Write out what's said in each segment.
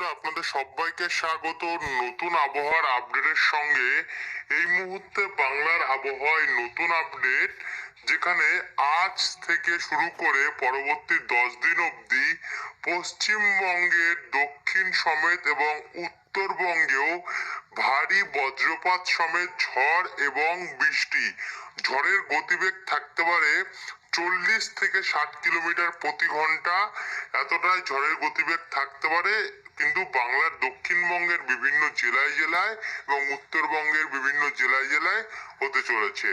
বন্ধুরা, আপনাদের সবাইকে স্বাগত নতুন আবহাওয়ার আপডেটের সঙ্গে। এই মুহূর্তে বাংলার আবহাওয়ায় নতুন আপডেট, যেখানে আজ থেকে শুরু করে পরবর্তী 10 দিন অবধি পশ্চিমবঙ্গের দক্ষিণ সমেত এবং উত্তরবঙ্গেও ভারী বজ্রপাত সমেত ঝড় এবং বৃষ্টি। ঝড়ের গতিবেগ থাকতে পারে 40 থেকে 60 কিলোমিটার প্রতি ঘন্টা। এতটাই ঝড়ের গতিবেগ থাকতে পারে, কিন্তু বাংলার দক্ষিণবঙ্গের বিভিন্ন জেলায় জেলায় এবং উত্তরবঙ্গের বিভিন্ন জেলায় জেলায় হতে চলেছে।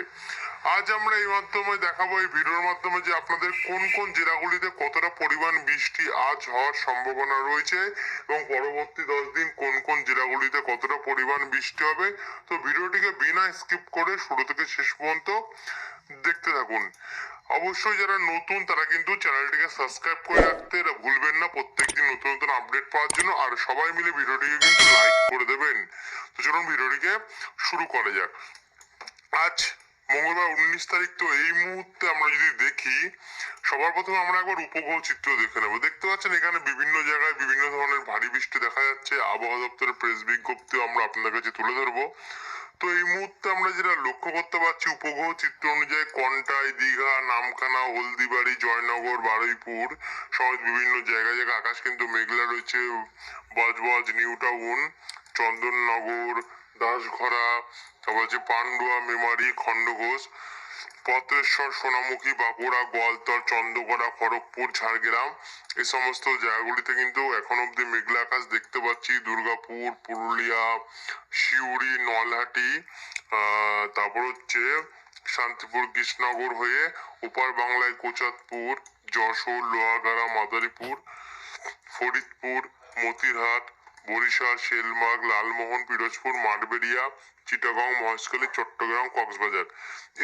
আজ আমরা এই মাধ্যমে দেখাবো, এই ভিডিওর মাধ্যমে, যে আপনাদের কোন কোন জেলাগুলিতে কতটা পরিমাণ বৃষ্টি আজ হওয়ার সম্ভাবনা রয়েছে এবং পরবর্তী 10 দিন কোন কোন জেলাগুলিতে কতটা পরিমাণ বৃষ্টি হবে। তো ভিডিওটিকে বিনা স্কিপ করে শুরু থেকে শেষ পর্যন্ত দেখতে থাকুন। অবশ্যই যারা নতুন তারা কিন্তু চ্যানেলটিকে সাবস্ক্রাইব করে রাখতে ভুলবেন না প্রত্যেকদিন নতুন নতুন আপডেট পাওয়ার জন্য। আর সবাই মিলে ভিডিওটিকে কিন্তু লাইক করে দেবেন। তো চলুন ভিডিওটিকে শুরু করা যাক। আজ মঙ্গলবার 19 তারিখ। তো এই মুহূর্তে আমরা যদি দেখি, সবার প্রথমে আমরা একবার উপগ্রহ চিত্র দেখে নেব। দেখতে পাচ্ছেন এখানে বিভিন্ন জায়গায় বিভিন্ন ধরনের ভারী বৃষ্টি দেখা যাচ্ছে। আবহাওয়া দপ্তরের প্রেস বিজ্ঞপ্তিও আমরা আপনাদের কাছে তুলে ধরবো। তো এই মুহূর্তে আমরা যেটা লক্ষ্য করতে পারছি, উপগ্রহ চিত্র অনুযায়ী কন্টাই, দীঘা, নামখানা, হলদিবাড়ি, জয়নগর, বারুইপুর সমেত বিভিন্ন জায়গায় জায়গায় আকাশ কিন্তু মেঘলা রয়েছে। বজবজ, নিউ টাউন, চন্দননগর, দাসঘরা, তারপর হচ্ছে পান্ডুয়া, মেমারি, খণ্ডঘোষ, পত্রেশ্বর, সোনামুখী, বাঁকুড়া, গোয়ালতর, চন্দ্রকোনা, খড়গপুর, ঝাড়গ্রাম, এই সমস্ত জায়গাগুলিতে কিন্তু এখন অব্দি মেঘলা আকাশ দেখতে পাচ্ছি। দুর্গাপুর, পুরুলিয়া, সিউড়ি, নলহাটি, তারপর হচ্ছে শান্তিপুর, কৃষ্ণনগর হয়ে ওপার বাংলায় কোচাতপুর, যশোর, লোহাগাড়া, মাদারীপুর, ফরিদপুর, মতিরহাট, বরিশাল, শেলমার্গ, লালমোহন, পিরোজপুর, মাঠবেড়িয়া, চিটাগং, মহেশখালী, চট্টগ্রাম, কক্সবাজার,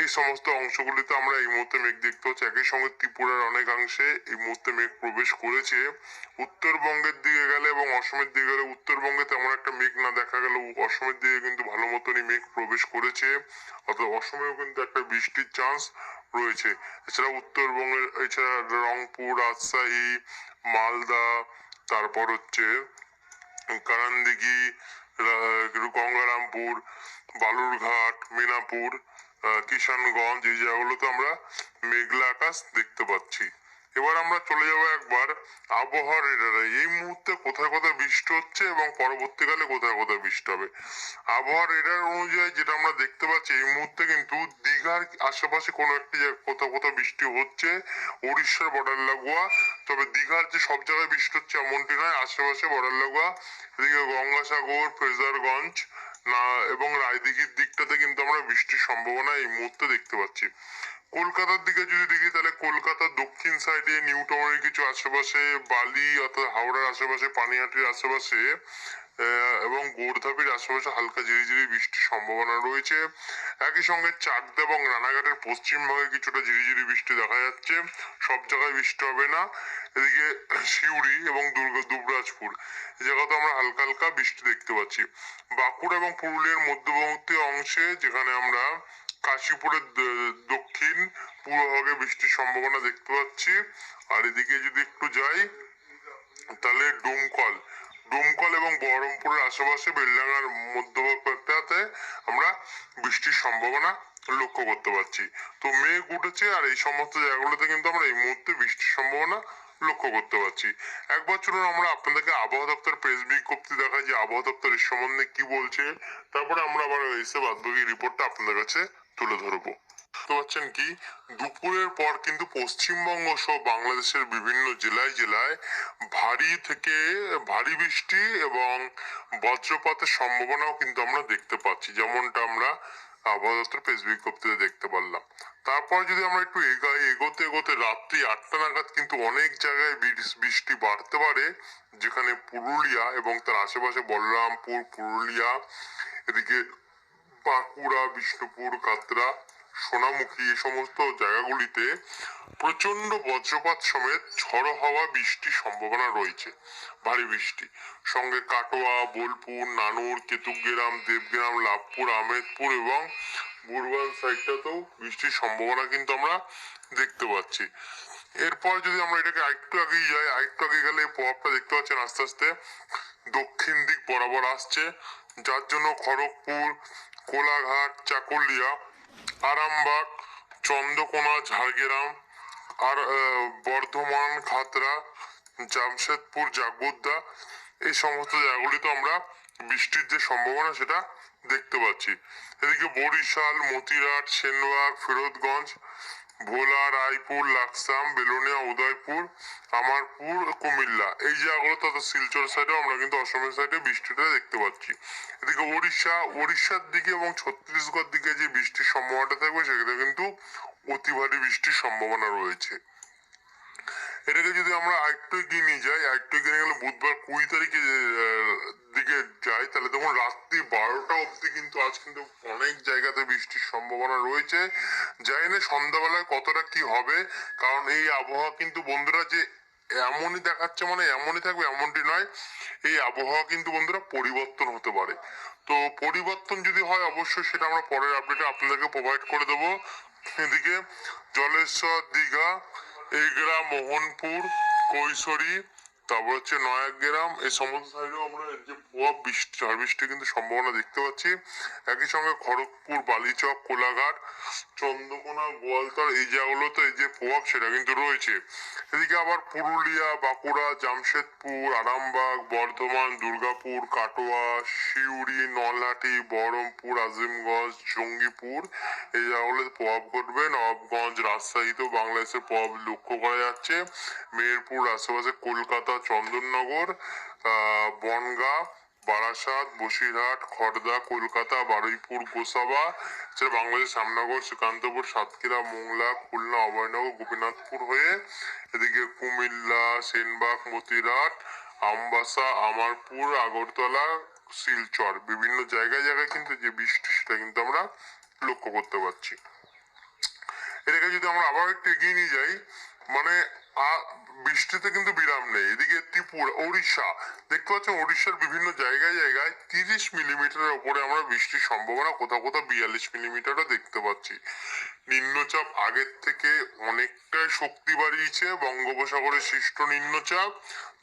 এই সমস্ত অংশগুলিতে আমরা এই মুহূর্তে মেঘ দেখতে পাচ্ছি। একই সঙ্গে ত্রিপুরার অনেকাংশে এই মুহূর্তে মেঘ প্রবেশ করেছে। উত্তরবঙ্গের দিকে গেলে এবং অসমের দিকে গেলে, উত্তরবঙ্গে তেমন একটা মেঘ না দেখা গেল, অসমের দিকে কিন্তু ভালো মতনই মেঘ প্রবেশ করেছে। অর্থাৎ অসমেও কিন্তু একটা বৃষ্টির চান্স রয়েছে। এছাড়া উত্তরবঙ্গের, এছাড়া রংপুর, রাজশাহী, মালদা, তারপর হচ্ছে কারানদিঘি, গঙ্গারামপুর, বালুরঘাট, মিনাপুর, কিষানগঞ্জ, এই জায়গাগুলোতে আমরা মেঘলা আকাশ দেখতে পাচ্ছি। এবার আমরা চলে যাব একবার আবহাওয়ার রেডারে। এই মুহূর্তে কোথায় কোথায় বৃষ্টি হচ্ছে এবং পরবর্তীকালে কোথায় কোথায় বৃষ্টি হবে। আবহাওয়ার রেডার অনুযায়ী যেটা আমরা দেখতে পাচ্ছি, এই মুহূর্তে কিন্তু দীঘার আশেপাশে কোনো একটি কোথাও কোথাও বৃষ্টি হচ্ছে, উড়িষ্যার বর্ডার লাগোয়া। তবে দীঘার যে সব জায়গায় বৃষ্টি হচ্ছে এমনটি নয়, আশেপাশে বর্ডার লাগোয়া এদিকে গঙ্গাসাগর, ফ্রেজারগঞ্জ না এবং রায়দিঘির দিকটাতে কিন্তু আমরা বৃষ্টির সম্ভাবনা এই মুহূর্তে দেখতে পাচ্ছি। কলকাতার দিকে যদি দেখি, তাহলে কলকাতার দক্ষিণ সাইডে নিউ টাউনের কিছু আশেপাশে, বালি অর্থাৎ হাওড়ার আশেপাশে, পানিহাটির আশেপাশে এবং গোর্ধাপির আশেপাশে হালকা ঝিরিঝিরি বৃষ্টির সম্ভাবনা রয়েছে। একই সঙ্গে চাকদা এবং রানাঘাটের পশ্চিম ভাগে কিছুটা ঝিরিঝিরি বৃষ্টি দেখা যাচ্ছে। সব জায়গায় বৃষ্টি হবে না। এদিকে সিউড়ি এবং দুবরাজপুর এই জায়গাতে আমরা হালকা হালকা বৃষ্টি দেখতে পাচ্ছি। বাঁকুড়া এবং পুরুলিয়ার মধ্যবর্তী অংশে, যেখানে আমরা কাশীপুরের দক্ষিণ পূর্ব ভাগে বৃষ্টির সম্ভাবনা দেখতে পাচ্ছি। আর এদিকে যদি একটু যাই, তাহলে ডোমকল এবং বহরমপুরের আশেপাশে, বেলডাঙ্গার মধ্যভাগটাতে আমরা বৃষ্টির সম্ভাবনা লক্ষ্য করতে পারছি। তো মেঘ উঠেছে আর এই সমস্ত জায়গাগুলোতে কিন্তু আমরা এই মুহূর্তে বৃষ্টির সম্ভাবনা লক্ষ্য করতে পারছি। একবার চলুন আমরা আপনাদেরকে আবহাওয়া দপ্তর প্রেস বিজ্ঞপ্তি দেখাই, যে আবহাওয়া দপ্তর এর সম্বন্ধে কি বলছে। তারপরে আমরা আবার এসে বাদবাকি রিপোর্টটা আপনাদের কাছে তুলে ধরবো। দেখতে পাচ্ছেন কি, দুপুরের পর কিন্তু পশ্চিমবঙ্গ সহ বাংলাদেশের বিভিন্ন জেলায় জেলায় ভারী থেকে ভারী বৃষ্টি এবং বজ্রপাতের সম্ভাবনাও কিন্তু আমরা দেখতে পাচ্ছি, যেমনটা আমরা আবহাওয়া দপ্তর প্রেস বিজ্ঞপ্তিতে দেখতে পারলাম। তারপর যদি আমরা একটু এগাই, এগোতে এগোতে রাত্রি 8টা নাগাদ কিন্তু অনেক জায়গায় বৃষ্টি বাড়তে পারে, যেখানে পুরুলিয়া এবং তার আশেপাশে বলরামপুর, পুরুলিয়া, এদিকে বাঁকুড়া, বিষ্ণুপুর, কাতরা, সোনামুখী, এই সমস্ত জায়গাগুলিতে প্রচন্ড বজ্রপাত সমেত ঝড়ো হাওয়া বৃষ্টির সম্ভাবনা রয়েছে। ভারী বৃষ্টি সঙ্গে কাটোয়া, বোলপুর, নানুর, কেতুগ্রাম, দেবগ্রাম, লাভপুর, আহমেদপুর এবং বুরবান সাইডটাতেও বৃষ্টির সম্ভাবনা কিন্তু আমরা দেখতে পাচ্ছি। এরপর যদি আমরা এটাকে আরেকটু আগে যাই, আরেকটু আগে গেলে প্রভাবটা দেখতে পাচ্ছেন আস্তে আস্তে দক্ষিণ দিক বরাবর আসছে, যার জন্য খড়গপুর, কোলাঘাট, চাকুলিয়া, আরামবাগ, চন্দ্রকোনা, ঝাড়গ্রাম আর বর্ধমান, খাতড়া, জামশেদপুর, জাগুদ্দা এই সমস্ত জায়গাগুলিতে আমরা বৃষ্টির যে সম্ভাবনা সেটা দেখতে পাচ্ছি। এদিকে বরিশাল, মতিরাট, সেনবাগ, ফিরোজগঞ্জ, ভোলা, রায়পুর, লাকসাম, বেলোনিয়া, উদয়পুর, আমারপুর, কুমিল্লা এই জায়গাগুলো তথা শিলচর সাইডেও আমরা কিন্তু অসমের সাইডে বৃষ্টিটা দেখতে পাচ্ছি। এদিকে উড়িষ্যার দিকে এবং ছত্তিশগড় দিকে যে বৃষ্টির সম্ভাবনাটা থাকবে সেখানে কিন্তু অতি ভারী বৃষ্টির সম্ভাবনা রয়েছে। এটাকে যদি আমরা আরেকটু এগিয়ে নিয়ে যাই, আরেকটু এগিয়ে গেলে বুধবার 20 তারিখে দিকে যাই, তাহলে তখন রাত্রি 12টা অবধি কিন্তু আজ কিন্তু অনেক জায়গাতে বৃষ্টির সম্ভাবনা রয়েছে। জানি না সন্ধ্যাবেলায় কতটা কি হবে, কারণ এই আবহাওয়া কিন্তু বন্ধুরা যে এমনই দেখাচ্ছে মানে এমনই থাকবে এমনটি নয়, এই আবহাওয়া কিন্তু বন্ধুরা পরিবর্তন হতে পারে। তো পরিবর্তন যদি হয় অবশ্যই সেটা আমরা পরের আপডেটে আপনাদেরকে প্রোভাইড করে দেবো। এদিকে জলেশ্বর, দীঘা, এগরা, মোহনপুর, কৈশোরী, তারপর হচ্ছে নয়াগ্রাম এই সমস্ত সাইডেও আমরা যে প্রভাব বৃষ্টি ঝড় বৃষ্টির কিন্তু সম্ভাবনা দেখতে পাচ্ছি। একই সঙ্গে খড়গপুর, বালিচক, কোলাঘাট, চন্দ্রকোনা, গোয়ালতর এই জায়গাগুলোতে এই যে প্রভাব সেটা কিন্তু রয়েছে। এদিকে আবার পুরুলিয়া, বাঁকুড়া, জামশেদপুর, আরামবাগ, বর্ধমান, দুর্গাপুর, কাটোয়া, সিউড়ি, নলহাটি, বহরমপুর, আজিমগঞ্জ, জঙ্গিপুর এই জায়গাগুলোতে প্রভাব ঘটবে। নবাবগঞ্জ, রাজশাহীতেও বাংলাদেশের প্রভাব লক্ষ্য করা যাচ্ছে। মেহেরপুর, আশেপাশে কলকাতা, চন্দননগর, বনগাঁ, বারাসাত, বসিরহাট, খড়দা, কলকাতা, বারুইপুর, গোসাবা, এছাড়া বাংলাদেশ শ্যামনগর, শ্রীকান্তপুর, সাতক্ষীরা, মোংলা, খুলনা, অভয়নগর, গোপীনাথপুর হয়ে এদিকে কুমিল্লা, সেনবাগ, মতিরাট, আমবাসা, আমারপুর, আগরতলা, শিলচর বিভিন্ন জায়গায় জায়গায় কিন্তু যে বৃষ্টি সেটা কিন্তু আমরা লক্ষ্য করতে পারছি। এটাকে যদি আমরা আবার একটু এগিয়ে নিয়ে যাই, মানে বৃষ্টিতে কিন্তু বিরাম নেই। এদিকে ত্রিপুরা, ওড়িশা দেখতে পাচ্ছেন, ওড়িশার বিভিন্ন জায়গায় জায়গায় 30 মিলিমিটারের উপরে আমরা বৃষ্টির সম্ভাবনা, কোথাও কোথাও 42 মিলিমিটারও দেখতে পাচ্ছি। নিম্নচাপ আগের থেকে অনেকটাই শক্তি বাড়িয়েছে বঙ্গোপসাগরের সৃষ্ট নিম্নচাপ,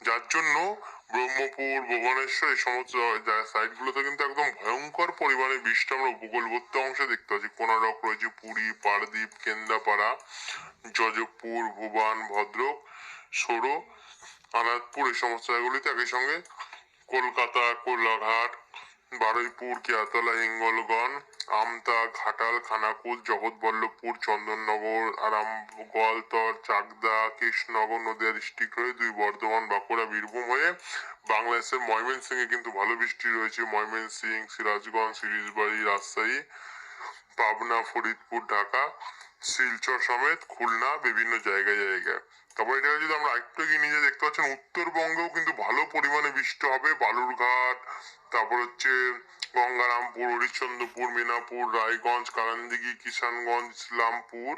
যার জন্য ব্রহ্মপুর, ভুবনেশ্বর এই সমস্ত সাইডগুলোতে কিন্তু একদম ভয়ঙ্কর পরিমাণে বৃষ্টি আমরা উপকূলবর্তী অংশে দেখতে পাচ্ছি। কোনারক রয়েছে, পুরী, পারদ্বীপ, কেন্দ্রাপাড়া, যজপুর, ভুবান, ভদ্রক, সরো, আনারপুর এই সমস্ত জায়গাগুলিতে। একই সঙ্গে কলকাতা, কোলাঘাট, বারুইপুর, কেয়াতলা, হিঙ্গলগঞ্জ, আমতা, ঘাটাল, খানাকুল, জগৎবল্লভপুর, চন্দননগর, গোয়ালতর, চাকদা, কৃষ্ণনগর, নদিয়া ডিস্ট্রিক্ট হয়ে দুই বর্ধমান, বাঁকুড়া, বীরভূম হয়ে বাংলাদেশের ময়মনসিংহে কিন্তু ভালো বৃষ্টি রয়েছে। ময়মনসিংহ, সিরাজগঞ্জ, সিরিজবাড়ি, রাজশাহী, পাবনা, ফরিদপুর, ঢাকা, শিলচর সমেত খুলনা বিভিন্ন জায়গায় জায়গায়। তারপর এটাকে যদি আমরা একটু এগিয়ে নিয়ে দেখতে পাচ্ছেন উত্তরবঙ্গেও কিন্তু ভালো পরিমাণে বৃষ্টি হবে। বালুরঘাট, তারপর হচ্ছে গঙ্গারামপুর, হরিশ্চন্দ্রপুর, মিনাপুর, রায়গঞ্জ, কালান্দিঘি, কিষানগঞ্জ, ইসলামপুর,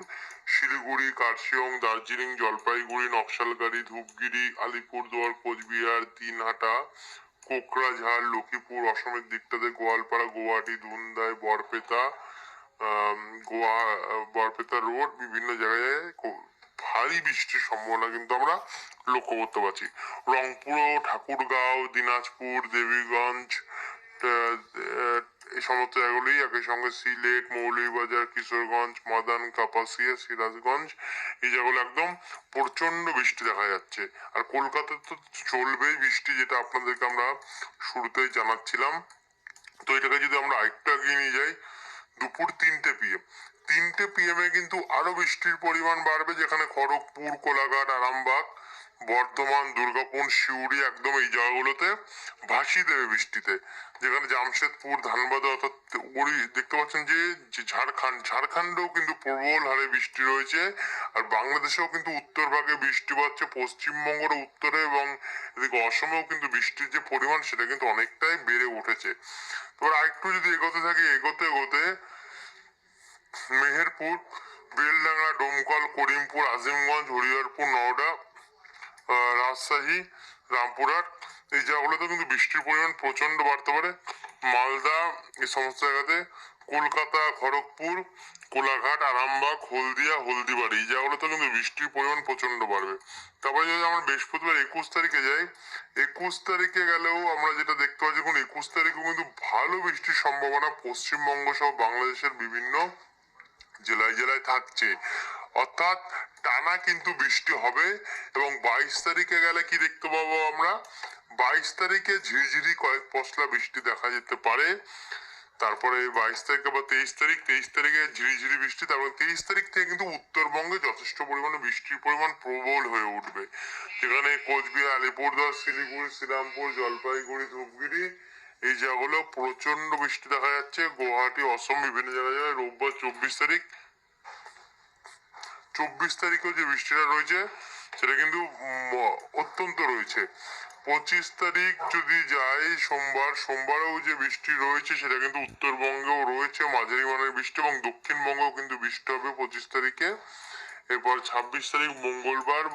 শিলিগুড়ি, কার্শিয়ং, দার্জিলিং, জলপাইগুড়ি, নকশালবাড়ি, ধূপগিরি, আলিপুরদুয়ার, কোচবিহার, দিনহাটা, কোকরাঝাড়, লক্ষ্মীপুর, অসমের দিকটাতে গোয়ালপাড়া, গুয়াহাটি, ধুনদাই, বরপেটা, বরপেটা রোড বিভিন্ন জায়গায় ভারী বৃষ্টির সম্ভাবনা কিন্তু আমরা লক্ষ্য করতে পারছি। রংপুর, ঠাকুরগাঁও, দিনাজপুর, দেবীগঞ্জ এই সমস্ত জায়গাগুলি, একই সঙ্গে সিলেট, মৌলভীবাজার, কিশোরগঞ্জ, মাদান, কাপাসিয়া, সিরাজগঞ্জ এই জায়গাগুলো একদম প্রচন্ড বৃষ্টি দেখা যাচ্ছে। আর কলকাতাতে তো চলবেই বৃষ্টি, যেটা আপনাদেরকে আমরা শুরুতেই জানাচ্ছিলাম। তো এটাকে যদি আমরা আরেকটু এগিয়ে নিয়ে যাই, দুপুর 3টে PM, 3টে PM এ কিন্তু আরো বৃষ্টির পরিমাণ বাড়বে, যেখানে খড়গপুর, কোলাঘাট, আরামবাগ, বর্ধমান, দুর্গাপুর, সিউড়ি একদম এই জায়গাগুলোতে ভাসিয়ে দেবে বৃষ্টিতে। যেখানে জামশেদপুর, ধানবাদ অর্থাৎ দেখতে পাচ্ছেন যে ঝাড়খণ্ডেও কিন্তু প্রবল হারে বৃষ্টি রয়েছে। আর বাংলাদেশেও কিন্তু উত্তর ভাগে বৃষ্টি পাচ্ছে, পশ্চিমবঙ্গের উত্তরে এবং এদিকে অসমেও কিন্তু বৃষ্টির যে পরিমাণ সেটা কিন্তু অনেকটাই বেড়ে উঠেছে। এবার আরেকটু যদি এগোতে থাকি, এগোতে এগোতে মেহেরপুর, বেলডাঙ্গা, ডোমকল, করিমপুর, আজিমগঞ্জ, হরিহরপুর, নওডা, রাজশাহী, রামপুরহাট এই জায়গাগুলোতে কিন্তু বৃষ্টির পরিমাণ প্রচন্ড বাড়তে পারে। মালদা এই সমস্ত জায়গাতে কলকাতা, খড়গপুর, কোলাঘাট, আরামবাগ, হলদিয়া, হলদিবাড়ি এই জায়গাগুলোতে কিন্তু বৃষ্টির পরিমাণ প্রচন্ড বাড়বে। তারপরে যদি আমরা বৃহস্পতিবার 21 তারিখে যাই, 21 তারিখে গেলেও আমরা যেটা দেখতে পাচ্ছি, এখন 21 তারিখেও কিন্তু ভালো বৃষ্টির সম্ভাবনা পশ্চিমবঙ্গ সহ বাংলাদেশের বিভিন্ন জেলায় জেলায় থাকছে। অর্থাৎ টানা কিন্তু বৃষ্টি হবে। এবং 22 তারিখে গেলে কি দেখতে পাবো আমরা, 22 তারিখে ঝিরিঝিরি কয়েক পশলা বৃষ্টি দেখা যেতে পারে। তারপরে 22 তারিখে বা 23 তারিখে ঝিরিঝিরি বৃষ্টি। তারপরে 23 তারিখ থেকে কিন্তু উত্তরবঙ্গে যথেষ্ট পরিমাণে বৃষ্টির পরিমাণ প্রবল হয়ে উঠবে, যেখানে কোচবিহার, আলিপুরদুয়ার, শিলিগুড়ি, শ্রীরামপুর, জলপাইগুড়ি, ধূপগুড়ি এই জায়গাগুলো প্রচন্ড বৃষ্টি দেখা যাচ্ছে। গুয়াহাটি, অসম বিভিন্ন জায়গায় রোববার 24 তারিখেও যে বৃষ্টিটা রয়েছে সেটা কিন্তু অত্যন্ত রয়েছে। 25 তারিখ যদি যাই সোমবারেও যে বৃষ্টি রয়েছে সেটা কিন্তু উত্তরবঙ্গেও রয়েছে মাঝারি মানের বৃষ্টি, এবং দক্ষিণবঙ্গেও কিন্তু বৃষ্টি হবে 25 তারিখে। এরপর 26 তারিখ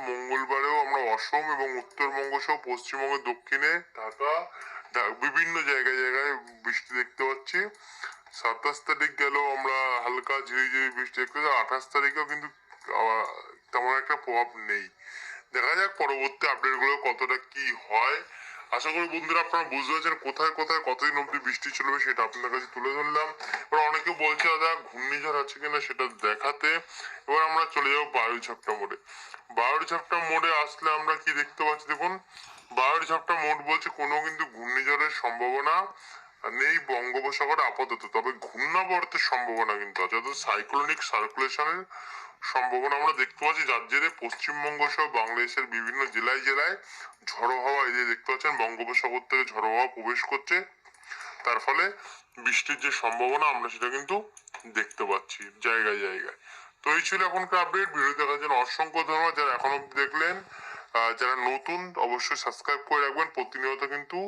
মঙ্গলবারেও আমরা অসম এবং উত্তরবঙ্গ সহ পশ্চিমবঙ্গের দক্ষিণে ঢাকা বিভিন্ন জায়গায় জায়গায় বৃষ্টি দেখতে পাচ্ছি। 27 তারিখ গেলেও আমরা হালকা ঝিরিঝিরি বৃষ্টি দেখতে পাচ্ছি। 28 তারিখেও কিন্তু তেমন একটা প্রভাব নেই। দেখা যাক পরবর্তী আপডেট গুলো কতটা কি হয়। আশা করি বন্ধুরা আপনারা বুঝতে পারছেন কোথায় কোথায় কতদিন অব্দি বৃষ্টি চলবে সেটা আপনাদের কাছে তুলে ধরলাম। এবার অনেকে বলছে দাদা ঘূর্ণিঝড় আছে কিনা সেটা দেখাতে। এবার আমরা চলে যাবো বায়ু ঝাপটা মোড়ে। বায়ু ঝাপটা মোড়ে আসলে আমরা কি দেখতে পাচ্ছি দেখুন, বায়ু ঝাপটা মোড় বলছে কোনো কিন্তু ঘূর্ণিঝড়ের সম্ভাবনা নেই বঙ্গোপসাগরে আপাতত, তবে ঘূর্ণাবর্তের সম্ভাবনা কিন্তু আছে, অর্থাৎ সাইক্লোনিক সার্কুলেশনের সম্ভাবনা আমরা দেখতে পাচ্ছি, যার জেরে পশ্চিমবঙ্গ সহ বাংলাদেশের বিভিন্ন জেলায় জেলায় ঝড়ো হাওয়া এই যে দেখতে পাচ্ছেন বঙ্গোপসাগর থেকে ঝড়ো হাওয়া প্রবেশ করছে। তার ফলে বৃষ্টির যে সম্ভাবনা আমরা সেটা কিন্তু দেখতে পাচ্ছি জায়গায় জায়গায়। তো এই ছিল এখনকার আপডেট। ভিডিও দেখার জন্য অসংখ্য ধন্যবাদ। যারা এখন অব্দি দেখলেন, যারা নতুন অবশ্যই সাবস্ক্রাইব করে রাখবেন। প্রতিনিয়ত কিন্তু